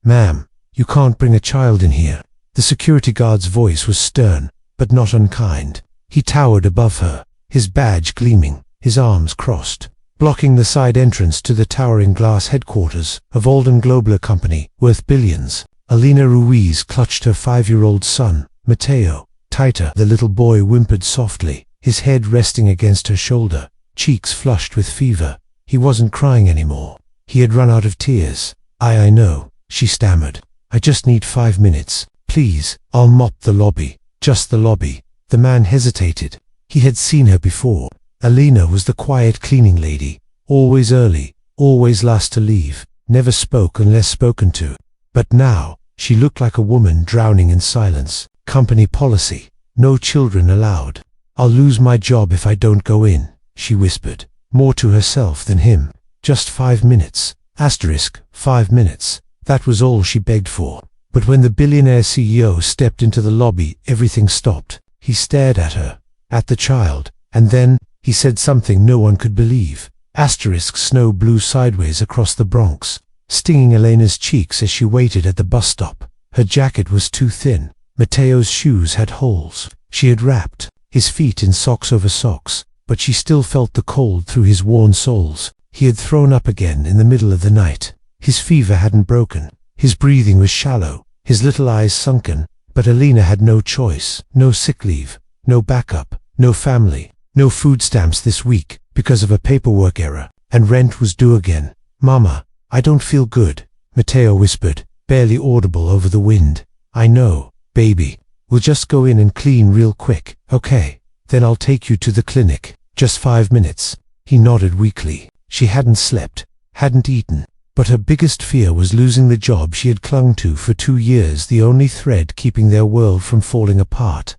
"Ma'am, you can't bring a child in here." The security guard's voice was stern, but not unkind. He towered above her, his badge gleaming, his arms crossed, blocking the side entrance to the towering glass headquarters of Alden Global Company, worth billions. Alina Ruiz clutched her 5-year-old son, Mateo, tighter. The little boy whimpered softly, his head resting against her shoulder, cheeks flushed with fever. He wasn't crying anymore. He had run out of tears. I know, she stammered. "I just need 5 minutes. Please, I'll mop the lobby." Just the lobby. The man hesitated. He had seen her before. Alina was the quiet cleaning lady, always early, always last to leave, never spoke unless spoken to. But now, she looked like a woman drowning in silence. Company policy. No children allowed. "I'll lose my job if I don't go in," she whispered, more to herself than him. Just 5 minutes. 5 minutes. That was all she begged for. But when the billionaire CEO stepped into the lobby, everything stopped. He stared at her, at the child, and then he said something no one could believe. Snow blew sideways across the Bronx, stinging Elena's cheeks as she waited at the bus stop. Her jacket was too thin. Mateo's shoes had holes. She had wrapped his feet in socks over socks, but she still felt the cold through his worn soles. He had thrown up again in the middle of the night. His fever hadn't broken. His breathing was shallow, his little eyes sunken, but Alina had no choice, no sick leave, no backup, no family, no food stamps this week because of a paperwork error, and rent was due again. "Mama, I don't feel good," Mateo whispered, barely audible over the wind. "I know, baby. We'll just go in and clean real quick, okay? Then I'll take you to the clinic. Just 5 minutes." He nodded weakly. She hadn't slept, hadn't eaten. But her biggest fear was losing the job she had clung to for 2 years, the only thread keeping their world from falling apart.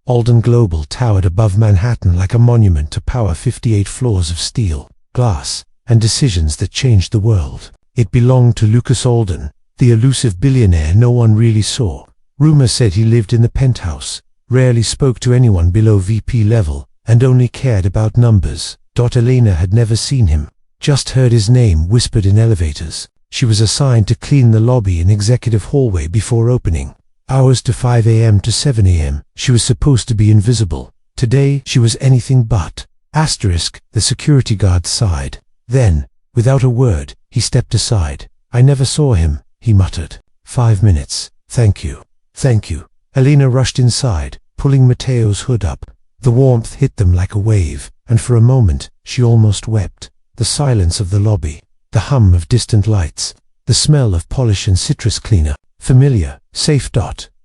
Alden Global towered above Manhattan like a monument to power, 58 floors of steel, glass, and decisions that changed the world. It belonged to Lucas Alden, the elusive billionaire no one really saw. Rumor said he lived in the penthouse, rarely spoke to anyone below VP level, and only cared about numbers. Alina had never seen him. Just heard his name whispered in elevators. She was assigned to clean the lobby and executive hallway before opening. Hours to 5 a.m. to 7 a.m. She was supposed to be invisible. Today she was anything but. The security guard sighed. Then, without a word, he stepped aside. "I never saw him," he muttered. 5 minutes. Thank you. Thank you." Alina rushed inside, pulling Mateo's hood up. The warmth hit them like a wave, and for a moment she almost wept. The silence of the lobby, the hum of distant lights, the smell of polish and citrus cleaner, familiar, safe.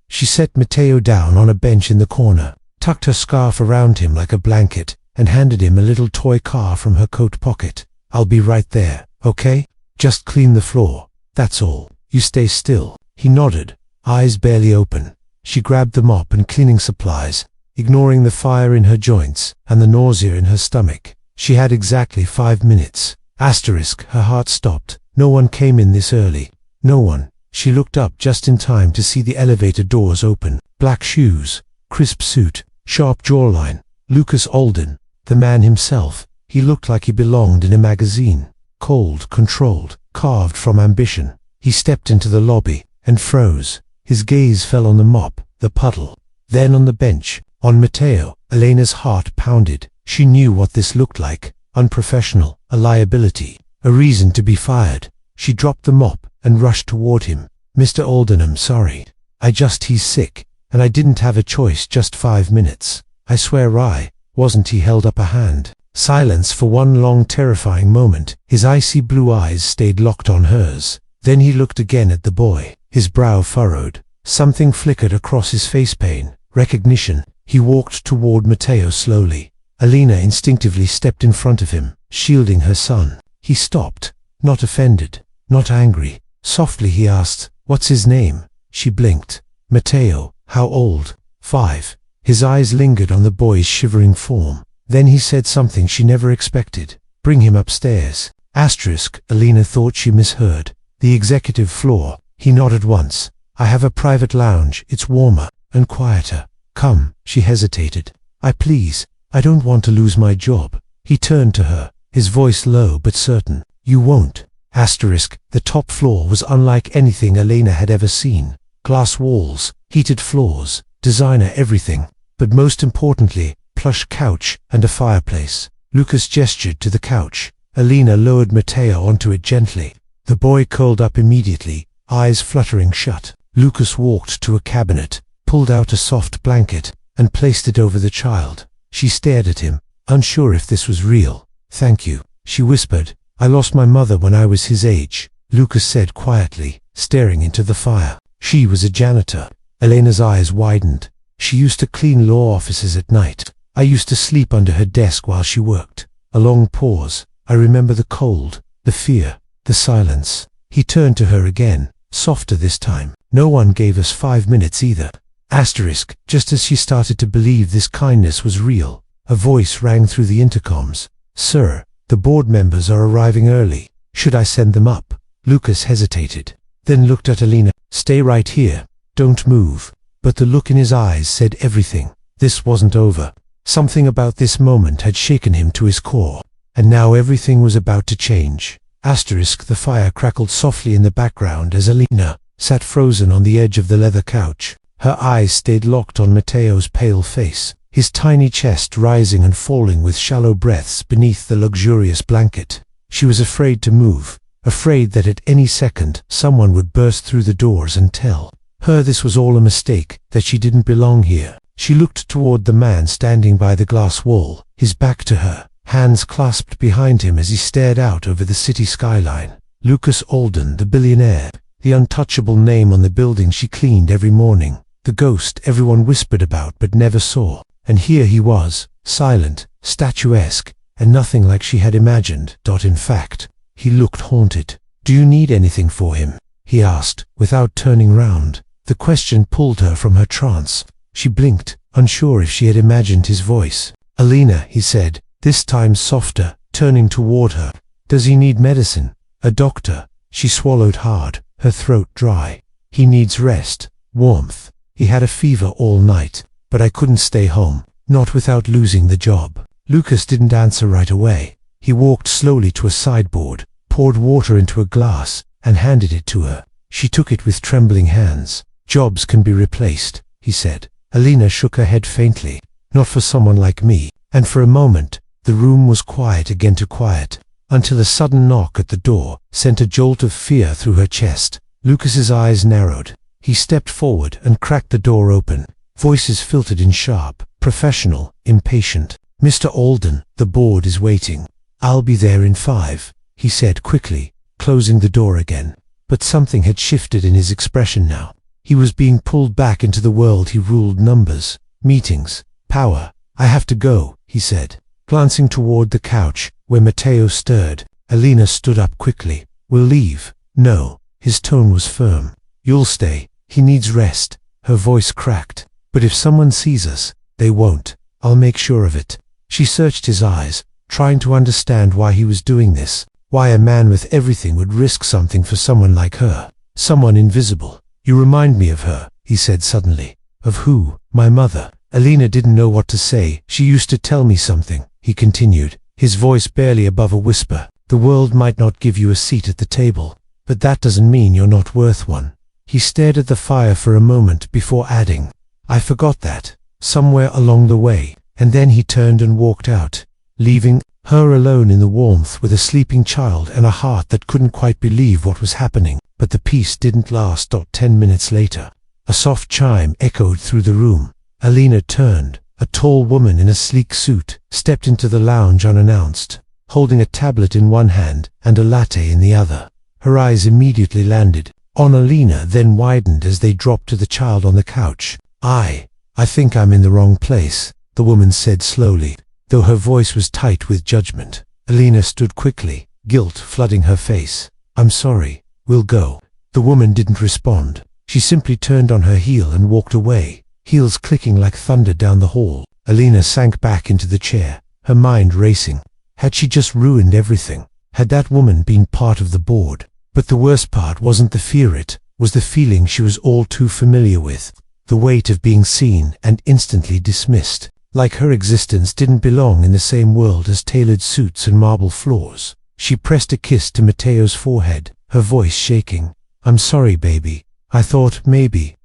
She set Mateo down on a bench in the corner, tucked her scarf around him like a blanket, and handed him a little toy car from her coat pocket. "I'll be right there, okay? Just clean the floor, that's all. You stay still." He nodded, eyes barely open. She grabbed the mop and cleaning supplies, ignoring the fire in her joints and the nausea in her stomach. She had exactly 5 minutes. Her heart stopped. No one came in this early. No one. She looked up just in time to see the elevator doors open. Black shoes, crisp suit, sharp jawline. Lucas Alden, the man himself. He looked like he belonged in a magazine. Cold, controlled, carved from ambition. He stepped into the lobby and froze. His gaze fell on the mop, the puddle, then on the bench, on Mateo. Elena's heart pounded. She knew what this looked like. Unprofessional, a liability, a reason to be fired. She dropped the mop and rushed toward him. "Mr. Alden, I'm sorry. He's sick, and I didn't have a choice. Just 5 minutes. I swear I wasn't." He held up a hand. Silence for one long terrifying moment. His icy blue eyes stayed locked on hers. Then he looked again at the boy, his brow furrowed. Something flickered across his face, pain, recognition. He walked toward Mateo slowly. Alina instinctively stepped in front of him, shielding her son. He stopped, not offended, not angry. Softly he asked, "What's his name?" She blinked. "Mateo." "How old?" 5. His eyes lingered on the boy's shivering form. Then he said something she never expected. "Bring him upstairs." Alina thought she misheard. "The executive floor." He nodded once. "I have a private lounge. It's warmer and quieter. Come." She hesitated. I don't want to lose my job." He turned to her, his voice low but certain. "You won't." The top floor was unlike anything Elena had ever seen. Glass walls, heated floors, designer everything, but most importantly, plush couch and a fireplace. Lucas gestured to the couch. Elena lowered Matteo onto it gently. The boy curled up immediately, eyes fluttering shut. Lucas walked to a cabinet, pulled out a soft blanket, and placed it over the child. She stared at him, unsure if this was real. "Thank you," she whispered. "I lost my mother when I was his age," Lucas said quietly, staring into the fire. She was a janitor. Elena's eyes widened. "She used to clean law offices at night. I used to sleep under her desk while she worked." A long pause. "I remember the cold, the fear, the silence." He turned to her again, softer this time. "No one gave us 5 minutes either." Just as she started to believe this kindness was real, a voice rang through the intercoms. "Sir, the board members are arriving early. Should I send them up?" Lucas hesitated, then looked at Elena. "Stay right here. Don't move." But the look in his eyes said everything. This wasn't over. Something about this moment had shaken him to his core, and now everything was about to change. The fire crackled softly in the background as Elena sat frozen on the edge of the leather couch. Her eyes stayed locked on Matteo's pale face, his tiny chest rising and falling with shallow breaths beneath the luxurious blanket. She was afraid to move, afraid that at any second someone would burst through the doors and tell her this was all a mistake, that she didn't belong here. She looked toward the man standing by the glass wall, his back to her, hands clasped behind him as he stared out over the city skyline. Lucas Alden, the billionaire, the untouchable name on the building she cleaned every morning, the ghost everyone whispered about but never saw. And here he was, silent, statuesque, and nothing like she had imagined. In fact, he looked haunted. "Do you need anything for him?" he asked, without turning round. The question pulled her from her trance. She blinked, unsure if she had imagined his voice. "Elena," he said, this time softer, turning toward her. "Does he need medicine? A doctor?" She swallowed hard, her throat dry. "He needs rest, warmth. He had a fever all night, but I couldn't stay home, not without losing the job." Lucas didn't answer right away. He walked slowly to a sideboard, poured water into a glass, and handed it to her. She took it with trembling hands. "Jobs can be replaced," he said. Elena shook her head faintly. "Not for someone like me." And for a moment, the room was quiet again, too quiet, until a sudden knock at the door sent a jolt of fear through her chest. Lucas's eyes narrowed. He stepped forward and cracked the door open. Voices filtered in sharp, professional, impatient. "Mr. Alden, the board is waiting." "I'll be there in 5, he said quickly, closing the door again. But something had shifted in his expression now. He was being pulled back into the world he ruled. Numbers, meetings, power. "I have to go," he said, glancing toward the couch, where Matteo stirred. Elena stood up quickly. "We'll leave." "No." His tone was firm. "You'll stay. He needs rest." Her voice cracked. "But if someone sees us, they won't. I'll make sure of it." She searched his eyes, trying to understand why he was doing this, why a man with everything would risk something for someone like her, someone invisible. "You remind me of her," he said suddenly. "Of who?" "My mother." Elena didn't know what to say. "She used to tell me something," he continued, his voice barely above a whisper. "The world might not give you a seat at the table, but that doesn't mean you're not worth one." He stared at the fire for a moment before adding, "I forgot that, somewhere along the way." And then he turned and walked out, leaving her alone in the warmth with a sleeping child and a heart that couldn't quite believe what was happening. But the peace didn't last. 10 minutes later, a soft chime echoed through the room. Elena turned. A tall woman in a sleek suit stepped into the lounge unannounced, holding a tablet in one hand and a latte in the other. Her eyes immediately landed on Elena, then widened as they dropped to the child on the couch. I think I'm in the wrong place," the woman said slowly, though her voice was tight with judgment. Elena stood quickly, guilt flooding her face. "I'm sorry. We'll go." The woman didn't respond. She simply turned on her heel and walked away, heels clicking like thunder down the hall. Elena sank back into the chair, her mind racing. Had she just ruined everything? Had that woman been part of the board? But the worst part wasn't the fear, it was the feeling she was all too familiar with. The weight of being seen and instantly dismissed, like her existence didn't belong in the same world as tailored suits and marble floors. She pressed a kiss to Mateo's forehead, her voice shaking. "I'm sorry, baby. I thought maybe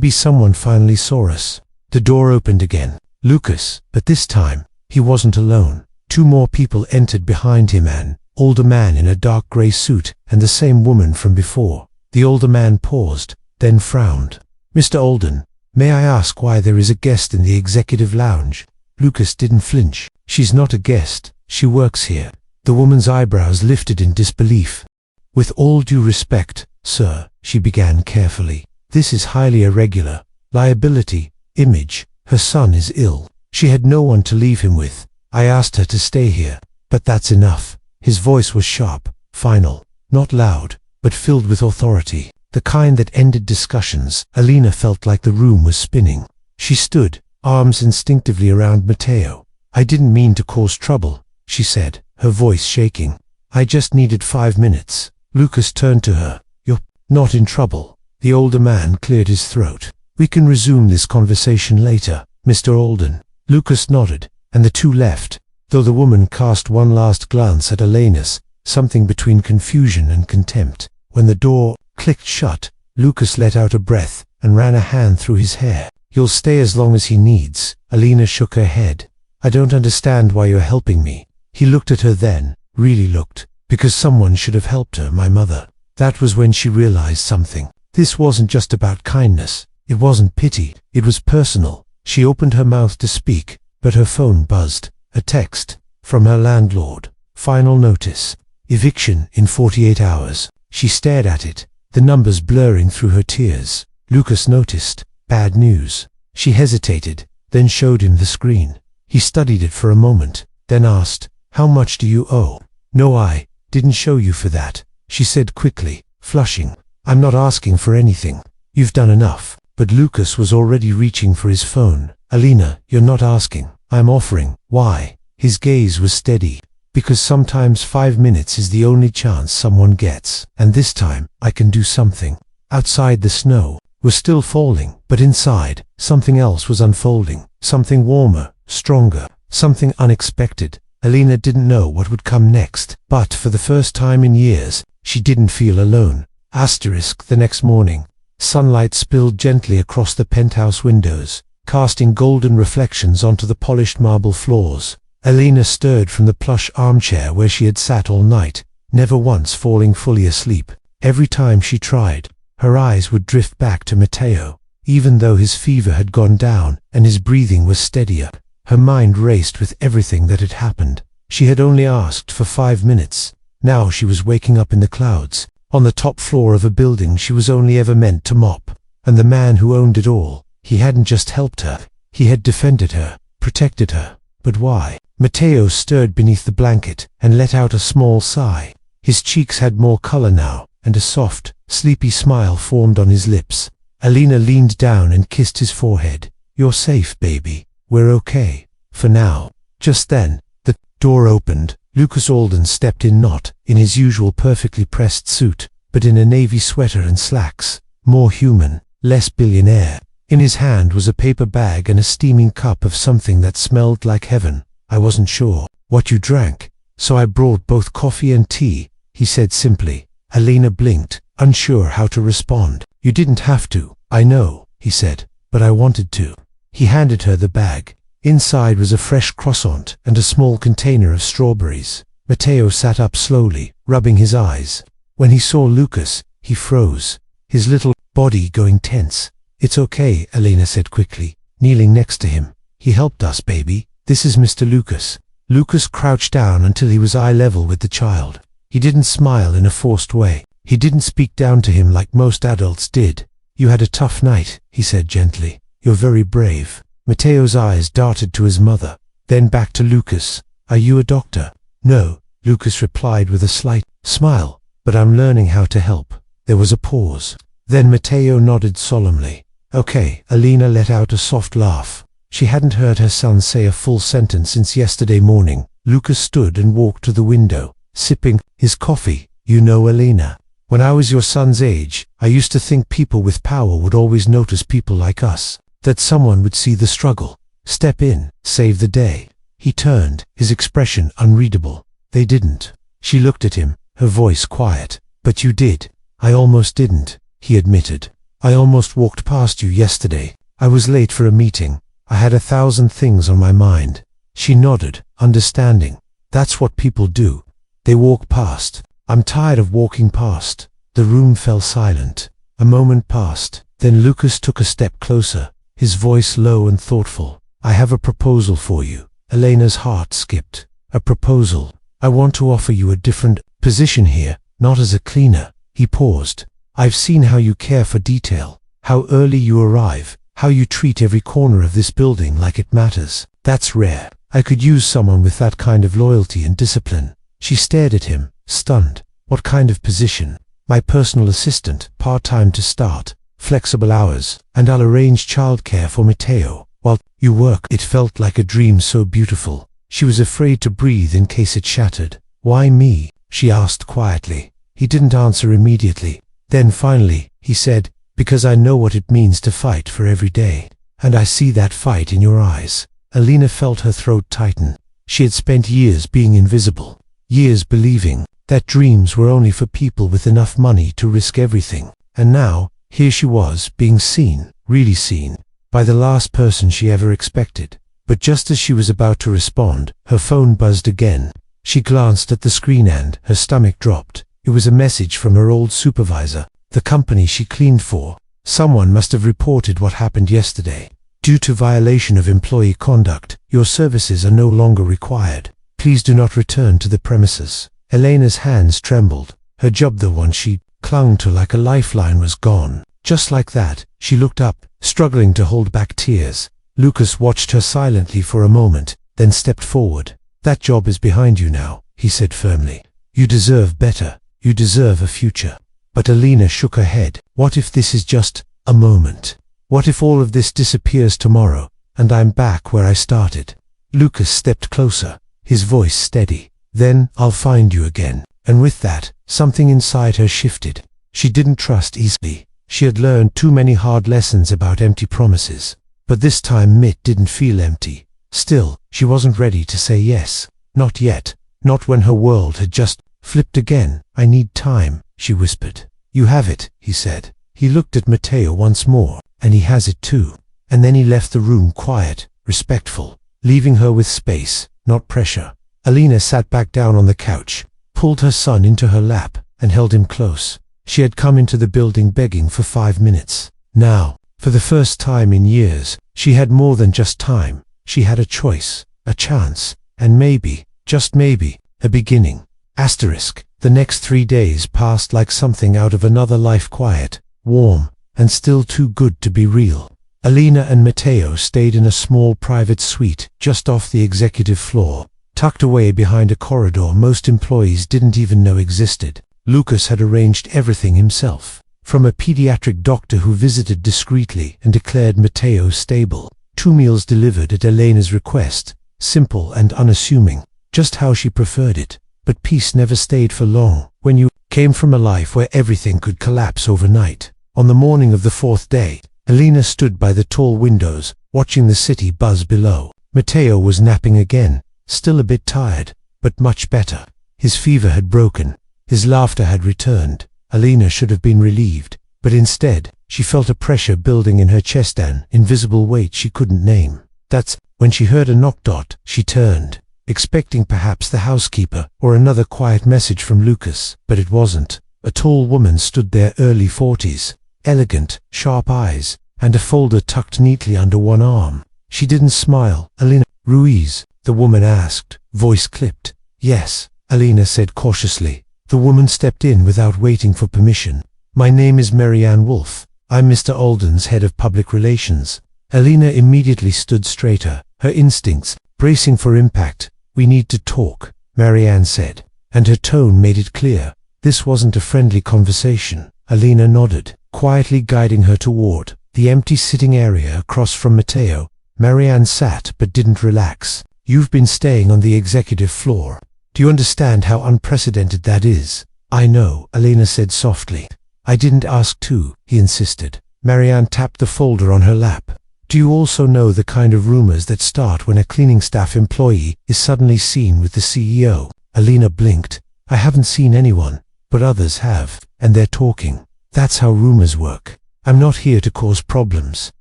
someone finally saw us." The door opened again. Lucas, but this time, he wasn't alone. 2 more people entered behind him, an older man in a dark grey suit and the same woman from before. The older man paused, then frowned. "Mr. Alden, may I ask why there is a guest in the executive lounge?" Lucas didn't flinch. "She's not a guest, she works here." The woman's eyebrows lifted in disbelief. "With all due respect, sir," she began carefully, "this is highly irregular. Liability, image, her son is ill. She had no one to leave him with. I asked her to stay here, but that's enough." His voice was sharp, final, not loud, but filled with authority, the kind that ended discussions. Alina felt like the room was spinning. She stood, arms instinctively around Mateo. "I didn't mean to cause trouble," she said, her voice shaking. "I just needed 5 minutes." Lucas turned to her. "You're not in trouble." The older man cleared his throat. "We can resume this conversation later, Mr. Alden." Lucas nodded, and the 2 left, though the woman cast one last glance at Elena's, something between confusion and contempt. When the door clicked shut, Lucas let out a breath and ran a hand through his hair. "You'll stay as long as he needs." Alina shook her head. "I don't understand why you're helping me." He looked at her then, really looked, because someone should have helped her, my mother. That was when she realized something. This wasn't just about kindness. It wasn't pity. It was personal. She opened her mouth to speak, but her phone buzzed. A text from her landlord. "Final notice. Eviction in 48 hours. She stared at it, the numbers blurring through her tears. Lucas noticed. Bad news. She hesitated, then showed him the screen. He studied it for a moment, then asked, "How much do you owe?" "No, I didn't show you for that," she said quickly, flushing. "I'm not asking for anything. You've done enough." But Lucas was already reaching for his phone. "Alina, you're not asking. I'm offering." "Why?" His gaze was steady. "Because sometimes 5 minutes is the only chance someone gets. And this time, I can do something." Outside, the snow was still falling, but inside, something else was unfolding. Something warmer, stronger, something unexpected. Alina didn't know what would come next, but for the first time in years, she didn't feel alone. The next morning, sunlight spilled gently across the penthouse windows, casting golden reflections onto the polished marble floors. Alina stirred from the plush armchair where she had sat all night, never once falling fully asleep. Every time she tried, her eyes would drift back to Mateo, even though his fever had gone down and his breathing was steadier. Her mind raced with everything that had happened. She had only asked for 5 minutes. Now she was waking up in the clouds, on the top floor of a building she was only ever meant to mop. And the man who owned it all, he hadn't just helped her, he had defended her, protected her. But why? Mateo stirred beneath the blanket and let out a small sigh. His cheeks had more color now, and a soft, sleepy smile formed on his lips. Alina leaned down and kissed his forehead. "You're safe, baby. We're okay. For now." Just then, the door opened. Lucas Alden stepped in, not in his usual perfectly pressed suit, but in a navy sweater and slacks. More human, less billionaire. In his hand was a paper bag and a steaming cup of something that smelled like heaven. "I wasn't sure what you drank, so I brought both coffee and tea," he said simply. Alina blinked, unsure how to respond. "You didn't have to." "I know," he said, "but I wanted to." He handed her the bag. Inside was a fresh croissant and a small container of strawberries. Mateo sat up slowly, rubbing his eyes. When he saw Lucas, he froze, his little body going tense. "It's okay," Alina said quickly, kneeling next to him. "He helped us, baby. This is Mr. Lucas." Lucas crouched down until he was eye level with the child. He didn't smile in a forced way. He didn't speak down to him like most adults did. "You had a tough night," he said gently. "You're very brave." Mateo's eyes darted to his mother, then back to Lucas. "Are you a doctor?" "No," Lucas replied with a slight smile, "but I'm learning how to help." There was a pause. Then Mateo nodded solemnly. "Okay." Alina let out a soft laugh. She hadn't heard her son say a full sentence since yesterday morning. Lucas stood and walked to the window, sipping his coffee. "You know, Alina, when I was your son's age, I used to think people with power would always notice people like us, that someone would see the struggle, step in, save the day." He turned, his expression unreadable. "They didn't." She looked at him, her voice quiet. But you did. I almost didn't, he admitted. I almost walked past you yesterday. I was late for a meeting. I had 1,000 things on my mind. She nodded, understanding. That's what people do. They walk past. I'm tired of walking past. The room fell silent. A moment passed. Then Lucas took a step closer, his voice low and thoughtful. I have a proposal for you. Elena's heart skipped. A proposal. I want to offer you a different position here, not as a cleaner. He paused. I've seen how you care for detail, how early you arrive, how you treat every corner of this building like it matters. That's rare. I could use someone with that kind of loyalty and discipline. She stared at him, stunned. What kind of position? My personal assistant, part-time to start, flexible hours, and I'll arrange childcare for Matteo while you work. It felt like a dream so beautiful. She was afraid to breathe in case it shattered. Why me? She asked quietly. He didn't answer immediately. Then finally, he said, because I know what it means to fight for every day. And I see that fight in your eyes. Elena felt her throat tighten. She had spent years being invisible, years believing that dreams were only for people with enough money to risk everything. And now, here she was, being seen, really seen, by the last person she ever expected. But just as she was about to respond, her phone buzzed again. She glanced at the screen and her stomach dropped. It was a message from her old supervisor, the company she cleaned for. Someone must have reported what happened yesterday. Due to violation of employee conduct, your services are no longer required. Please do not return to the premises. Elena's hands trembled. Her job, the one she clung to like a lifeline, was gone. Just like that, she looked up, struggling to hold back tears. Lucas watched her silently for a moment, then stepped forward. That job is behind you now, he said firmly. You deserve better. You deserve a future. But Elena shook her head. What if this is just a moment? What if all of this disappears tomorrow, and I'm back where I started? Lucas stepped closer, his voice steady. Then I'll find you again. And with that, something inside her shifted. She didn't trust easily. She had learned too many hard lessons about empty promises. But this time Mitt didn't feel empty. Still, she wasn't ready to say yes. Not yet. Not when her world had just flipped again. I need time, she whispered. You have it, he said. He looked at Matteo once more. And he has it too. And then he left the room quiet, respectful, leaving her with space, not pressure. Elena sat back down on the couch, pulled her son into her lap, and held him close. She had come into the building begging for 5 minutes. Now, for the first time in years, she had more than just time. She had a choice, a chance, and maybe, just maybe, a beginning. The next 3 days passed like something out of another life, quiet, warm, and still too good to be real. Elena and Matteo stayed in a small private suite just off the executive floor, tucked away behind a corridor most employees didn't even know existed. Lucas had arranged everything himself, from a pediatric doctor who visited discreetly and declared Matteo stable, 2 meals delivered at Elena's request, simple and unassuming, just how she preferred it. But peace never stayed for long when you came from a life where everything could collapse overnight. On the morning of the 4th day, Elena stood by the tall windows, watching the city buzz below. Matteo was napping again, still a bit tired, but much better. His fever had broken. His laughter had returned. Elena should have been relieved, but instead, she felt a pressure building in her chest, an invisible weight she couldn't name. That's when she heard a knock. She turned, expecting perhaps the housekeeper or another quiet message from Lucas, but it wasn't. A tall woman stood there, early 40s, elegant, sharp eyes, and a folder tucked neatly under one arm. She didn't smile. Elena Ruiz, the woman asked, voice clipped. Yes, Elena said cautiously. The woman stepped in without waiting for permission. My name is Marianne Wolf. I'm Mr. Alden's head of public relations. Elena immediately stood straighter, her instincts bracing for impact. We need to talk, Marianne said, and her tone made it clear. This wasn't a friendly conversation. Elena nodded, quietly guiding her toward the empty sitting area across from Matteo. Marianne sat but didn't relax. You've been staying on the executive floor. Do you understand how unprecedented that is? I know, Elena said softly. I didn't ask to, he insisted. Marianne tapped the folder on her lap. Do you also know the kind of rumors that start when a cleaning staff employee is suddenly seen with the CEO? Elena blinked. I haven't seen anyone, but others have, and they're talking. That's how rumors work. I'm not here to cause problems,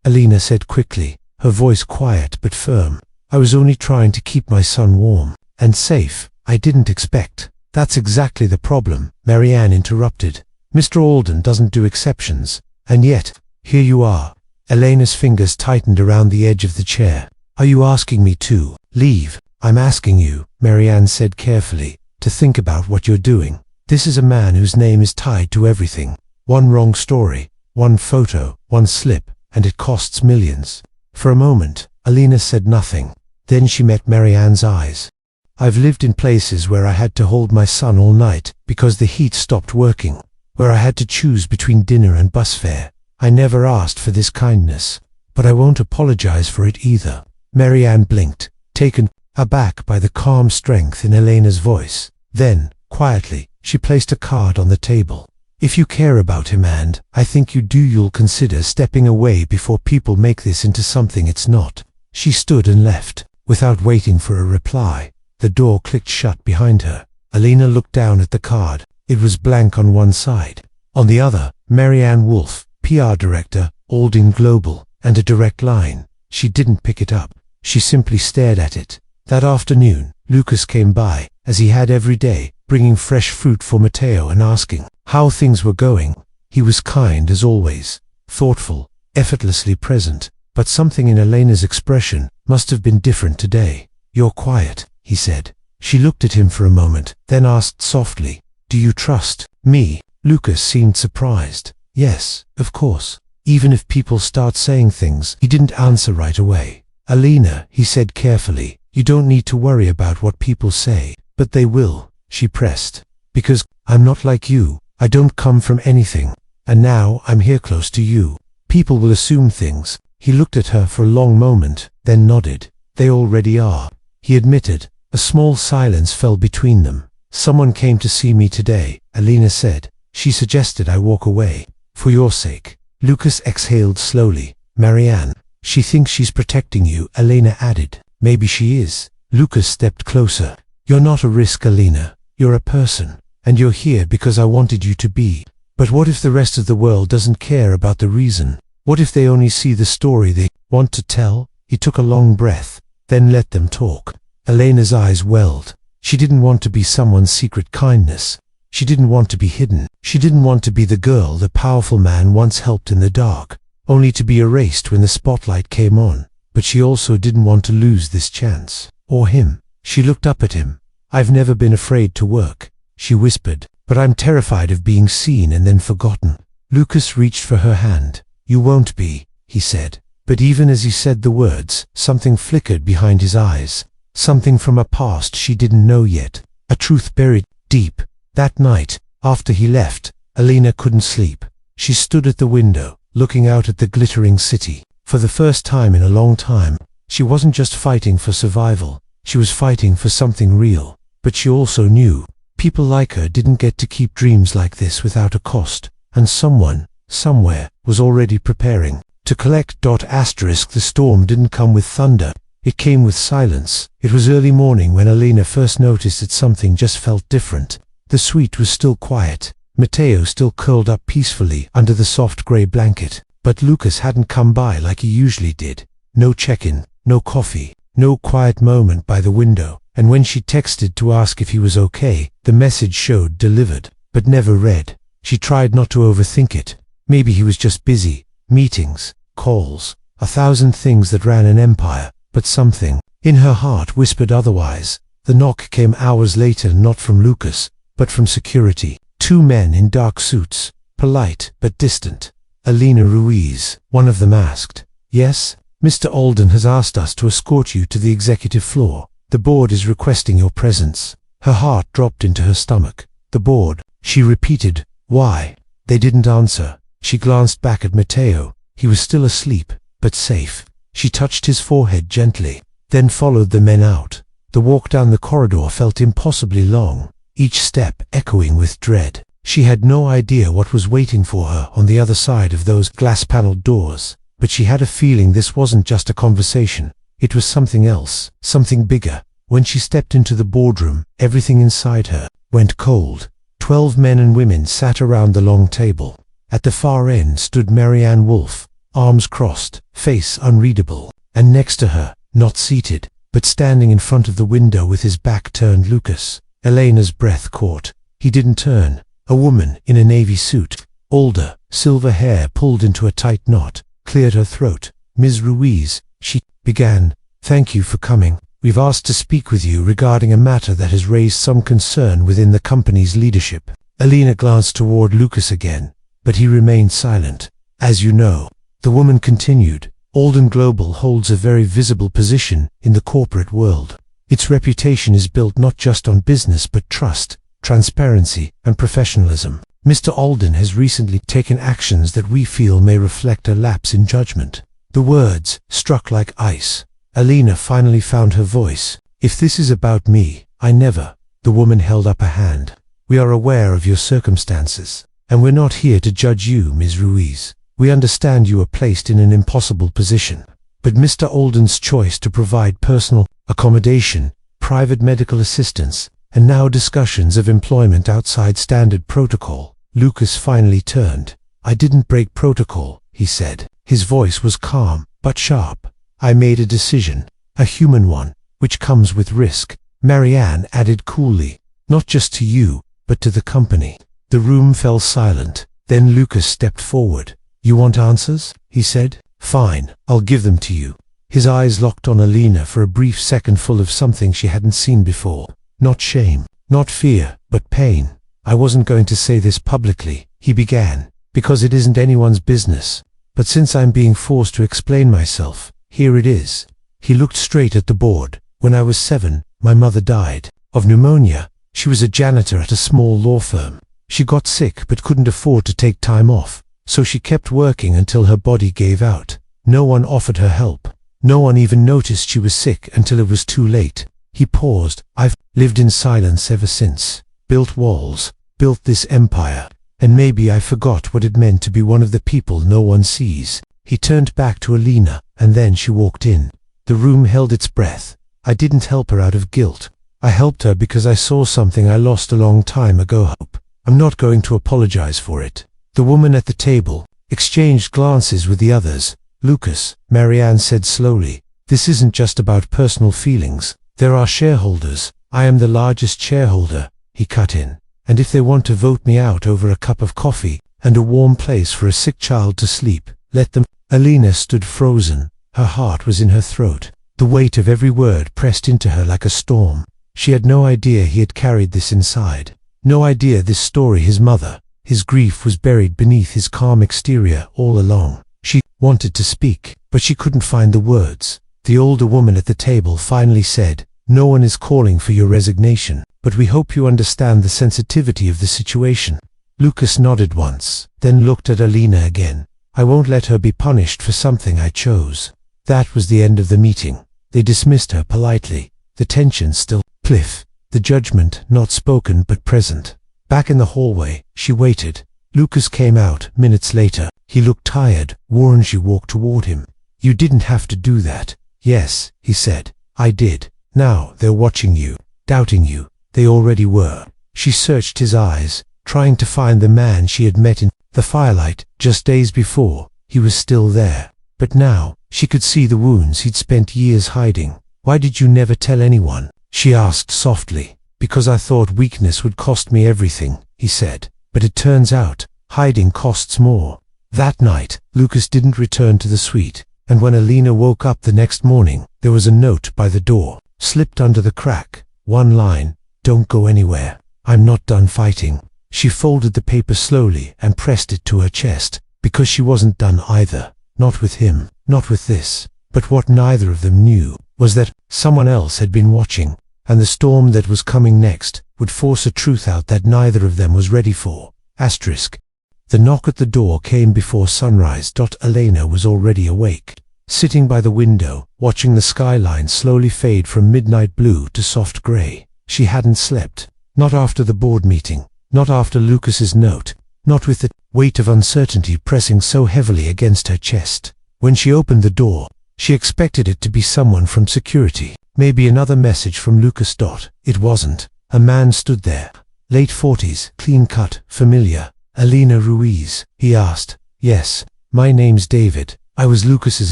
Alina said quickly, her voice quiet but firm. I was only trying to keep my son warm and safe. I didn't expect. That's exactly the problem, Marianne interrupted. Mr. Alden doesn't do exceptions, and yet, here you are. Elena's fingers tightened around the edge of the chair. Are you asking me to leave? I'm asking you, Marianne said carefully, to think about what you're doing. This is a man whose name is tied to everything. One wrong story, one photo, one slip, and it costs millions. For a moment, Alina said nothing. Then she met Marianne's eyes. I've lived in places where I had to hold my son all night because the heat stopped working, where I had to choose between dinner and bus fare. I never asked for this kindness, but I won't apologize for it either. Marianne blinked, taken aback by the calm strength in Elena's voice. Then, quietly, she placed a card on the table. If you care about him and I think you do, you'll consider stepping away before people make this into something it's not. She stood and left, without waiting for a reply. The door clicked shut behind her. Alina looked down at the card. It was blank on one side. On the other, Marianne Wolf, PR Director, Alden Global, and a direct line. She didn't pick it up. She simply stared at it. That afternoon, Lucas came by, as he had every day, bringing fresh fruit for Matteo and asking how things were going. He was kind as always, thoughtful, effortlessly present, but something in Elena's expression must have been different today. You're quiet, he said. She looked at him for a moment, then asked softly, do you trust me? Lucas seemed surprised. Yes, of course. Even if people start saying things, he didn't answer right away. Alina, he said carefully, you don't need to worry about what people say, but they will, she pressed. Because I'm not like you. I don't come from anything. And now I'm here close to you. People will assume things. He looked at her for a long moment, then nodded. They already are, he admitted. A small silence fell between them. Someone came to see me today, Alina said. She suggested I walk away. For your sake. Lucas exhaled slowly. Marianne, she thinks she's protecting you, Alina added. Maybe she is. Lucas stepped closer. You're not a risk, Alina. You're a person. And you're here because I wanted you to be. But what if the rest of the world doesn't care about the reason? What if they only see the story they want to tell? He took a long breath, then let them talk. Elena's eyes welled. She didn't want to be someone's secret kindness. She didn't want to be hidden. She didn't want to be the girl the powerful man once helped in the dark, only to be erased when the spotlight came on. But she also didn't want to lose this chance. Or him. She looked up at him. I've never been afraid to work, she whispered, but I'm terrified of being seen and then forgotten. Lucas reached for her hand. You won't be, he said. But even as he said the words, something flickered behind his eyes. Something from a past she didn't know yet. A truth buried deep. That night, after he left, Alina couldn't sleep. She stood at the window, looking out at the glittering city. For the first time in a long time, she wasn't just fighting for survival. She was fighting for something real. But she also knew, people like her didn't get to keep dreams like this without a cost. And someone, somewhere, was already preparing to collect. The storm didn't come with thunder. It came with silence. It was early morning when Alina first noticed that something just felt different. The suite was still quiet. Matteo still curled up peacefully under the soft grey blanket. But Lucas hadn't come by like he usually did. No check-in, no coffee, no quiet moment by the window. And when she texted to ask if he was okay, the message showed delivered, but never read. She tried not to overthink it. Maybe he was just busy. Meetings, calls, 1,000 things that ran an empire. But something in her heart whispered otherwise. The knock came hours later, not from Lucas, but from security. 2 men in dark suits, polite but distant. Alina Ruiz, one of them asked. Yes, Mr. Alden has asked us to escort you to the executive floor. The board is requesting your presence. Her heart dropped into her stomach. The board, she repeated. Why? They didn't answer. She glanced back at Matteo. He was still asleep, but safe. She touched his forehead gently, then followed the men out. The walk down the corridor felt impossibly long, each step echoing with dread. She had no idea what was waiting for her on the other side of those glass-paneled doors, but she had a feeling this wasn't just a conversation. It was something else, something bigger. When she stepped into the boardroom, everything inside her, went cold. 12 men and women sat around the long table. At the far end stood Marianne Wolfe, arms crossed, face unreadable, and next to her, not seated, but standing in front of the window with his back turned, Lucas. Elena's breath caught. He didn't turn. A woman in a navy suit, older, silver hair pulled into a tight knot, cleared her throat. "Ms. Ruiz," she began, "thank you for coming. We've asked to speak with you regarding a matter that has raised some concern within the company's leadership." Elena glanced toward Lucas again, but he remained silent. "As you know," the woman continued, "Alden Global holds a very visible position in the corporate world. Its reputation is built not just on business but trust, transparency, and professionalism. Mr. Alden has recently taken actions that we feel may reflect a lapse in judgment." The words struck like ice. Elena finally found her voice. "If this is about me, I never." The woman held up a hand. "We are aware of your circumstances, and we're not here to judge you, Ms. Ruiz. We understand you are placed in an impossible position. But Mr. Alden's choice to provide personal accommodation, private medical assistance, and now discussions of employment outside standard protocol." Lucas finally turned. "I didn't break protocol," he said. His voice was calm, but sharp. "I made a decision, a human one, which comes with risk." Marianne added coolly, "Not just to you, but to the company." The room fell silent. Then Lucas stepped forward. "You want answers?" he said. "Fine, I'll give them to you." His eyes locked on Elena for a brief second, full of something she hadn't seen before. Not shame, not fear, but pain. "I wasn't going to say this publicly," he began, "because it isn't anyone's business. But since I'm being forced to explain myself, here it is." He looked straight at the board. "When I was 7, my mother died of pneumonia. She was a janitor at a small law firm. She got sick but couldn't afford to take time off, so she kept working until her body gave out. No one offered her help. No one even noticed she was sick until it was too late." He paused. "I've lived in silence ever since. Built walls, built this empire, and maybe I forgot what it meant to be one of the people no one sees." He turned back to Elena, and then she walked in. The room held its breath. "I didn't help her out of guilt. I helped her because I saw something I lost a long time ago. Hope. I'm not going to apologize for it." The woman at the table exchanged glances with the others. "Lucas," Marianne said slowly, "this isn't just about personal feelings. There are shareholders. I am the largest shareholder," he cut in, "and if they want to vote me out over a cup of coffee and a warm place for a sick child to sleep, let them." Elena stood frozen. Her heart was in her throat. The weight of every word pressed into her like a storm. She had no idea he had carried this inside. No idea this story, his mother, his grief, was buried beneath his calm exterior all along. She wanted to speak, but she couldn't find the words. The older woman at the table finally said, "No one is calling for your resignation, but we hope you understand the sensitivity of the situation." Lucas nodded once, then looked at Elena again. "I won't let her be punished for something I chose." That was the end of the meeting. They dismissed her politely, the tension still. Cliff, the judgment not spoken but present. Back in the hallway, she waited. Lucas came out minutes later. He looked tired, worn. She walked toward him. "You didn't have to do that." "Yes," he said, "I did. Now they're watching you, doubting you. They already were." She searched his eyes, trying to find the man she had met in the firelight just days before. He was still there, but now she could see the wounds he'd spent years hiding. "Why did you never tell anyone?" she asked softly. "Because I thought weakness would cost me everything," he said. "But it turns out, hiding costs more." That night, Lucas didn't return to the suite, and when Elena woke up the next morning, there was a note by the door, slipped under the crack. One line, "Don't go anywhere. I'm not done fighting." She folded the paper slowly and pressed it to her chest, because she wasn't done either. Not with him, not with this. But what neither of them knew was that someone else had been watching, and the storm that was coming next would force a truth out that neither of them was ready for. The knock at the door came before sunrise. Elena was already awake, sitting by the window, watching the skyline slowly fade from midnight blue to soft gray. She hadn't slept. Not after the board meeting, not after Lucas's note, not with the weight of uncertainty pressing so heavily against her chest. When she opened the door, she expected it to be someone from security, maybe another message from Lucas. It wasn't. A man stood there, Late 40s, clean-cut, familiar. Elena Ruiz, he asked. Yes, my name's David. I was Lucas's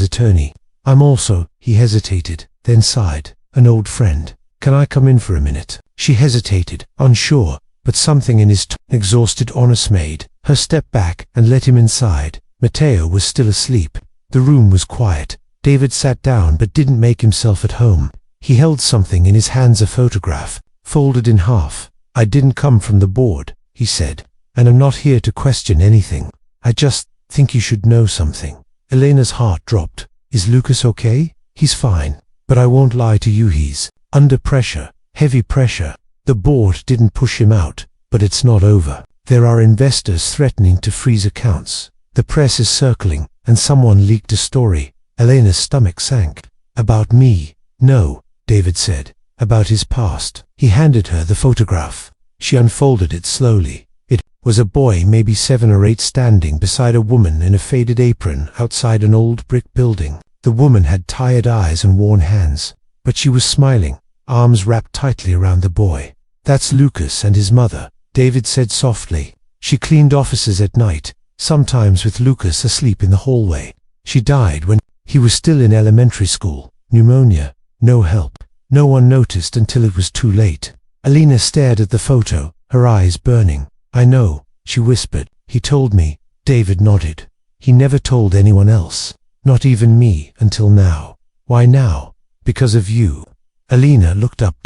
attorney. I'm also, he hesitated, then sighed, an old friend. Can I come in for a minute? She hesitated, unsure, but something in his exhausted honest made her step back and let him inside. Matteo was still asleep. The room was quiet. David sat down but didn't make himself at home. He held something in his hands, a photograph, folded in half. I didn't come from the board, he said, and I'm not here to question anything. I just think you should know something. Elena's heart dropped. Is Lucas okay? He's fine, but I won't lie to you, he's under pressure, heavy pressure. The board didn't push him out, but it's not over. There are investors threatening to freeze accounts. The press is circling, and someone leaked a story. Elena's stomach sank. About me? No, David said. About his past. He handed her the photograph. She unfolded it slowly. It was a boy, maybe 7 or 8, standing beside a woman in a faded apron outside an old brick building. The woman had tired eyes and worn hands, but she was smiling, arms wrapped tightly around the boy. That's Lucas and his mother, David said softly. She cleaned offices at night, sometimes with Lucas asleep in the hallway. She died when he was still in elementary school. Pneumonia. No help. No one noticed until it was too late. Elena stared at the photo, her eyes burning. I know, she whispered. He told me. David nodded. He never told anyone else. Not even me, until now. Why now? Because of you. Elena looked up.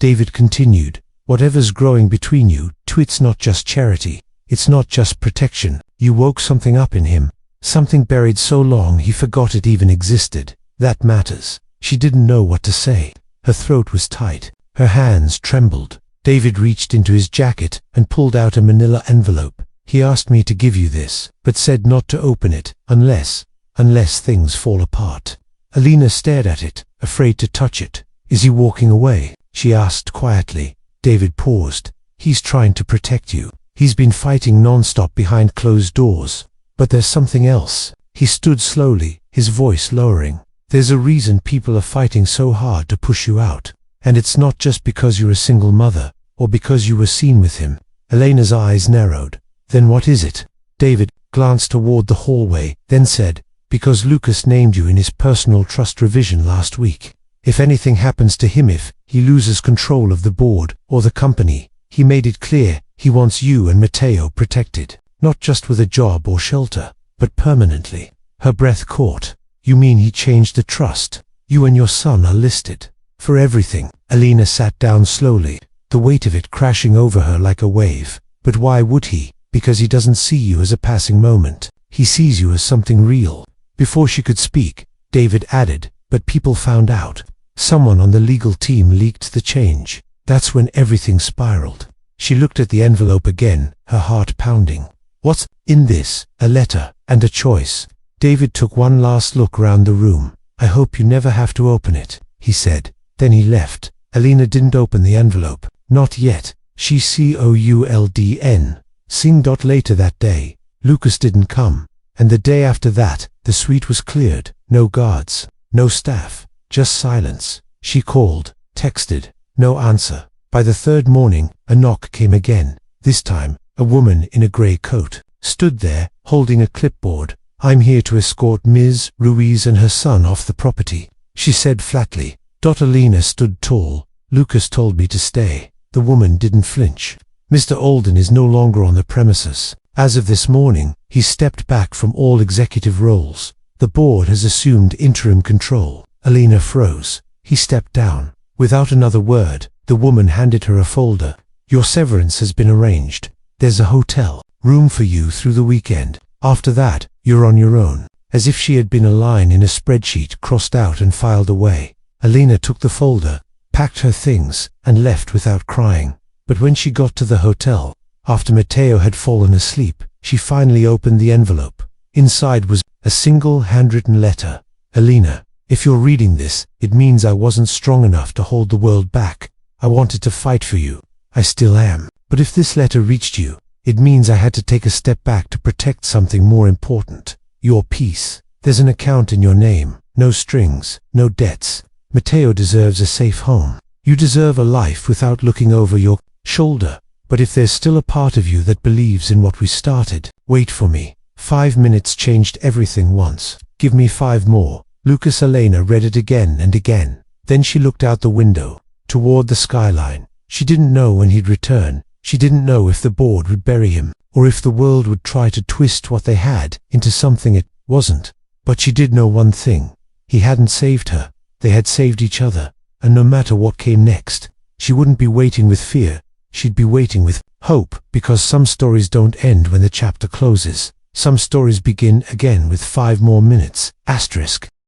David continued. Whatever's growing between you, it's not just charity. It's not just protection. You woke something up in him. Something buried so long he forgot it even existed. That matters. She didn't know what to say. Her throat was tight. Her hands trembled. David reached into his jacket and pulled out a manila envelope. He asked me to give you this, but said not to open it, unless things fall apart. Elena stared at it, afraid to touch it. Is he walking away? She asked quietly. David paused. He's trying to protect you. He's been fighting non-stop behind closed doors. But there's something else. He stood slowly, his voice lowering. There's a reason people are fighting so hard to push you out. And it's not just because you're a single mother, or because you were seen with him. Elena's eyes narrowed. Then what is it? David glanced toward the hallway, then said, because Lucas named you in his personal trust revision last week. If anything happens to him, if he loses control of the board or the company, he made it clear he wants you and Matteo protected, not just with a job or shelter, but permanently. Her breath caught. You mean he changed the trust? You and your son are listed for everything. Elena sat down slowly, the weight of it crashing over her like a wave. But why would he? Because he doesn't see you as a passing moment. He sees you as something real. Before she could speak, David added, but people found out. Someone on the legal team leaked the change. That's when everything spiraled. She looked at the envelope again, her heart pounding. What's in this? A letter and a choice. David took one last look round the room. I hope you never have to open it, he said. Then he left. Elena didn't open the envelope. Not yet. She couldn't. Later that day, Lucas didn't come. And the day after that, the suite was cleared. No guards, no staff, just silence. She called, texted, no answer. By the third morning, a knock came again. This time, a woman in a grey coat stood there, holding a clipboard. I'm here to escort Ms. Ruiz and her son off the property, she said flatly. Elena stood tall. Lucas told me to stay. The woman didn't flinch. Mr. Alden is no longer on the premises. As of this morning, he stepped back from all executive roles. The board has assumed interim control. Elena froze. He stepped down. Without another word, the woman handed her a folder. Your severance has been arranged. There's a hotel room for you through the weekend. After that, you're on your own. As if she had been a line in a spreadsheet crossed out and filed away. Elena took the folder, packed her things, and left without crying. But when she got to the hotel, after Matteo had fallen asleep, she finally opened the envelope. Inside was a single handwritten letter. Elena, if you're reading this, it means I wasn't strong enough to hold the world back. I wanted to fight for you. I still am. But if this letter reached you, it means I had to take a step back to protect something more important. Your peace. There's an account in your name. No strings, no debts. Matteo deserves a safe home. You deserve a life without looking over your shoulder. But if there's still a part of you that believes in what we started, wait for me. 5 minutes changed everything once. Give me 5 more. Lucas Elena read it again and again. Then she looked out the window, toward the skyline. She didn't know when he'd return. She didn't know if the board would bury him, or if the world would try to twist what they had into something it wasn't. But she did know one thing. He hadn't saved her. They had saved each other. And no matter what came next, she wouldn't be waiting with fear. She'd be waiting with hope, because some stories don't end when the chapter closes. Some stories begin again with 5 more minutes. Asterisk.